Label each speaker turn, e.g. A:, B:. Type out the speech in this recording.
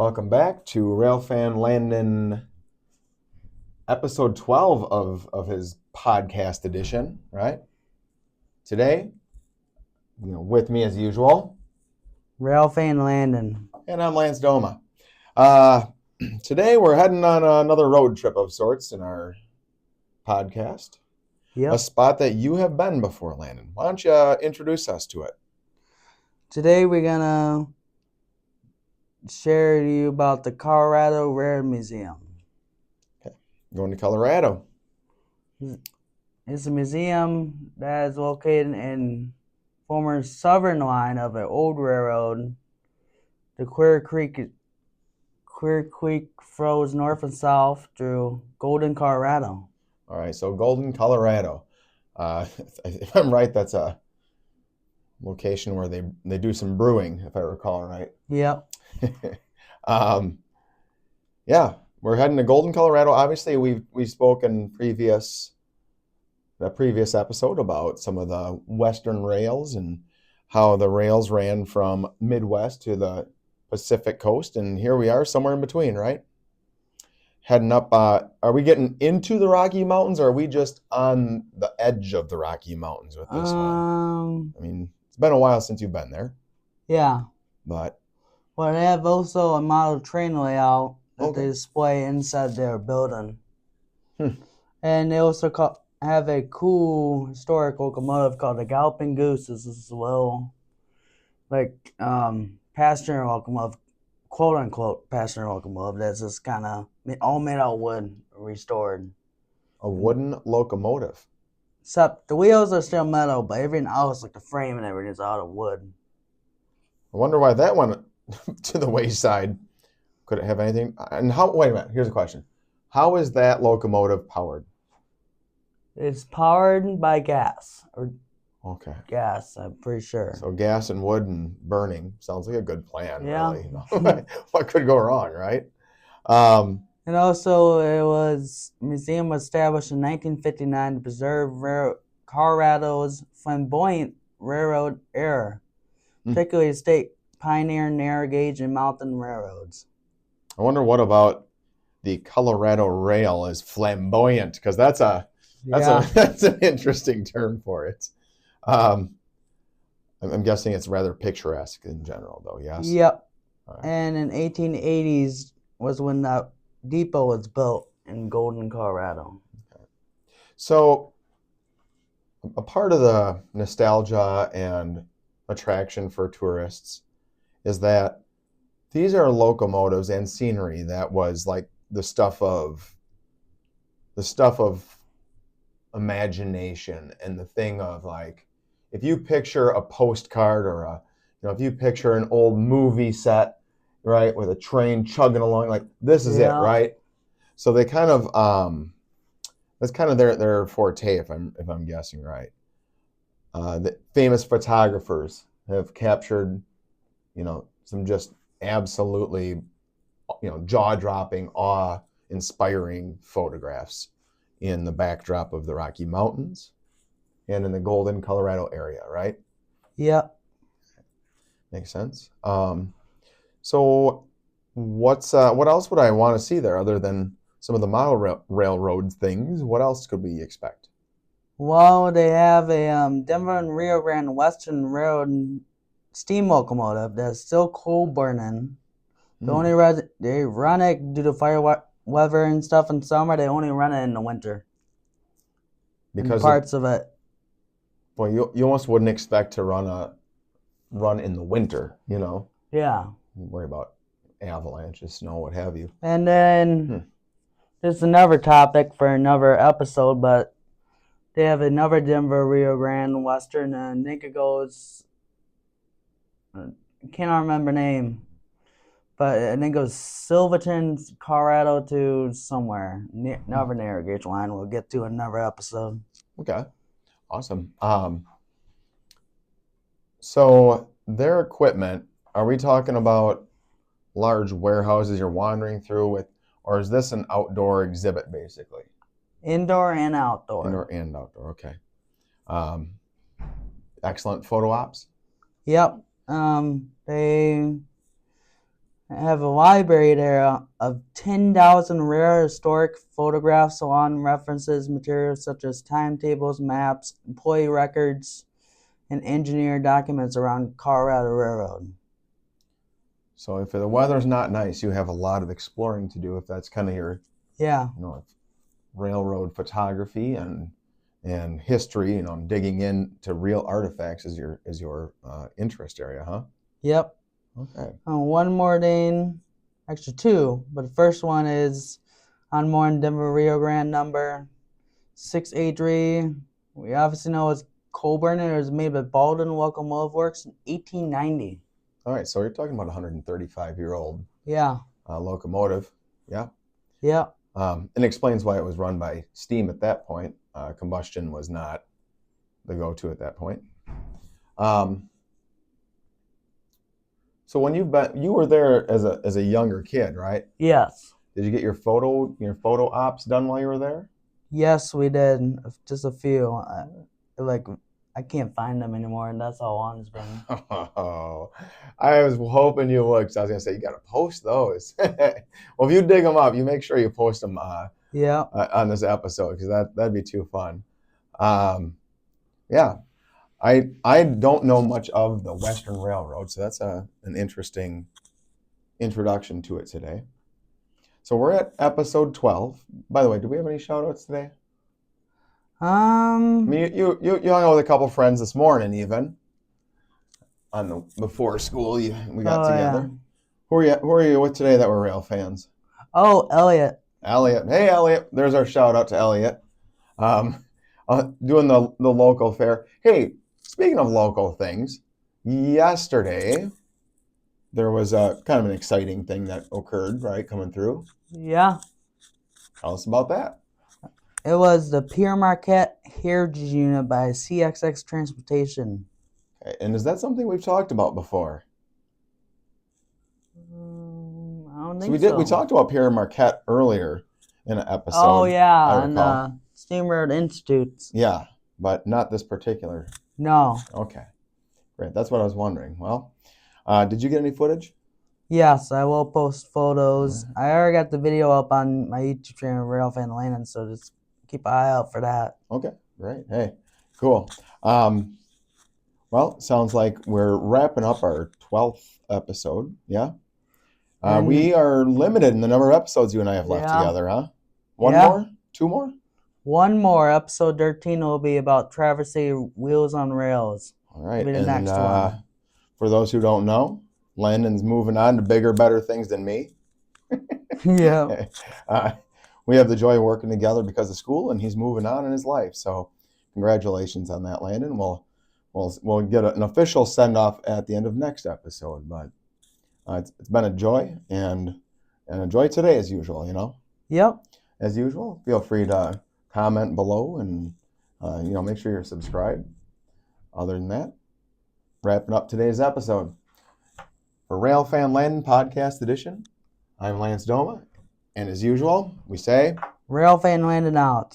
A: Welcome back to Railfan Landon, episode 12 of his podcast edition, right? Today, with me as usual.
B: Railfan Landon.
A: And I'm Lance Doma. Today we're heading on another road trip of sorts in our podcast.
B: Yep.
A: A spot that you have been before, Landon. Why don't you introduce us to it?
B: Today we're gonna share to you about the Colorado Rare Museum.
A: Okay. Going to Colorado.
B: It's a museum that is located in former southern line of an old railroad. The Queer Creek flows north and south through Golden, Colorado.
A: All right, so Golden, Colorado. If I'm right, that's a location where they do some brewing, if I recall right.
B: Yep.
A: Yeah, we're heading to Golden, Colorado. Obviously, we've spoken the previous episode about some of the Western rails and how the rails ran from Midwest to the Pacific coast, and here we are somewhere in between, right? Heading up. Are we getting into the Rocky Mountains, or are we just on the edge of the Rocky Mountains with this one? I mean, it's been a while since you've been there.
B: Yeah.
A: But
B: they have also a model train layout that they display inside their building. And they also have a cool historic locomotive called the Galloping Goose. This is a little, passenger locomotive, quote unquote passenger locomotive that's just kind of all made out of wood, restored.
A: A wooden locomotive.
B: Except the wheels are still metal, but everything else, like the frame and everything, is out of wood.
A: I wonder why that went to the wayside. Could it have anything? And wait a minute, here's a question. How is that locomotive powered?
B: It's powered by gas.
A: Okay.
B: Gas, I'm pretty sure.
A: So gas and wood and burning sounds like a good plan,
B: yeah.
A: Really. What could go wrong, right?
B: And also, museum was established in 1959 to preserve Colorado's flamboyant railroad era, particularly state pioneer narrow gauge and mountain railroads.
A: I wonder what about the Colorado Rail is flamboyant, because that's an interesting term for it. I'm guessing it's rather picturesque in general, though. Yes.
B: Yep. Right. And in 1880s was when the depot was built in Golden, Colorado.
A: Okay. So a part of the nostalgia and attraction for tourists is that these are locomotives and scenery that was like the stuff of imagination, and the thing of, like, if you picture a postcard or if you picture an old movie set, right, with a train chugging along, like, this is it, right? So they kind of that's kind of their forte, if I'm guessing right. The famous photographers have captured, some just absolutely, jaw-dropping, awe-inspiring photographs in the backdrop of the Rocky Mountains and in the Golden, Colorado area, right?
B: Yep.
A: Makes sense. So what else would I want to see there other than some of the model railroad things? What else could we expect?
B: Well, they have a Denver and Rio Grande Western Railroad steam locomotive that's still coal burning. They run it due to fire weather and stuff in summer. They only run it in the winter.
A: Because
B: parts of it.
A: Well, you almost wouldn't expect to run in the winter,
B: Yeah.
A: Worry about avalanches, snow, what have you.
B: And then there's another topic for another episode, but they have another Denver Rio Grande Western, and I think it goes, I can't remember the name, but I think it goes Silverton, Colorado to somewhere, another narrow gauge line. We'll get to another episode.
A: Okay, awesome. So their equipment, are we talking about large warehouses you're wandering through with, or is this an outdoor exhibit, basically?
B: Indoor and outdoor.
A: Indoor and outdoor, okay. Excellent photo ops?
B: Yep. They I have a library there of 10,000 rare historic photographs, salon references, materials such as timetables, maps, employee records, and engineer documents around Colorado Railroad.
A: So if the weather's not nice, you have a lot of exploring to do if that's kind of your, railroad photography and history, digging into real artifacts is your interest area, huh?
B: Yep.
A: Okay.
B: One more day, actually two, but the first one is on morning Denver Rio Grande number 683. We obviously know it's coal burning. It was made by Baldwin Locomotive Works in 1890.
A: All right, so you're talking about a 135-year-old locomotive. Yeah.
B: Yeah.
A: And explains why it was run by steam at that point. Combustion was not the go-to at that point. So when you were there as a younger kid, right?
B: Yes.
A: Did you get your photo ops done while you were there?
B: Yes, we did. Just a few. I can't find them anymore, and that's how long it's been.
A: Oh, I was hoping you would, because I was going to say, you got to post those. Well, if you dig them up, you make sure you post them on this episode, because that'd be too fun. Yeah. I don't know much of the Western Railroad, so that's an interesting introduction to it today. So we're at episode 12. By the way, do we have any shout-outs today? I mean, you hung out with a couple friends this morning, even before school. We got together.
B: Yeah.
A: Who are you with today that were rail fans?
B: Oh, Elliot.
A: Hey, Elliot. There's our shout out to Elliot. Doing the local fair. Hey, speaking of local things, yesterday there was a kind of an exciting thing that occurred, right, coming through.
B: Yeah.
A: Tell us about that.
B: It was the Pierre Marquette Heritage Unit by CXX Transportation.
A: Okay. And is that something we've talked about before?
B: I don't think
A: so. We talked about Pierre Marquette earlier in an episode.
B: Oh, yeah, and Steam Road Institutes.
A: Yeah, but not this particular.
B: No.
A: Okay, great. That's what I was wondering. Well, did you get any footage?
B: Yes, I will post photos. Right. I already got the video up on my YouTube channel, Railfan Landon, so just keep an eye out for that.
A: Okay, great. Hey, cool. Well, sounds like we're wrapping up our 12th episode. Yeah. We are limited in the number of episodes you and I have left together, huh? One more? Two more?
B: One more. Episode 13 will be about Traversy Wheels on Rails.
A: All right.
B: Will be the next one.
A: For those who don't know, Landon's moving on to bigger, better things than me.
B: Yeah.
A: We have the joy of working together because of school, and he's moving on in his life. So congratulations on that, Landon. We'll get an official send-off at the end of next episode. But it's been a joy, and a joy today as usual,
B: Yep.
A: As usual, feel free to comment below and, make sure you're subscribed. Other than that, wrapping up today's episode. For Railfan Landon Podcast Edition, I'm Lance Doma, and as usual, we say...
B: Railfan Landon out.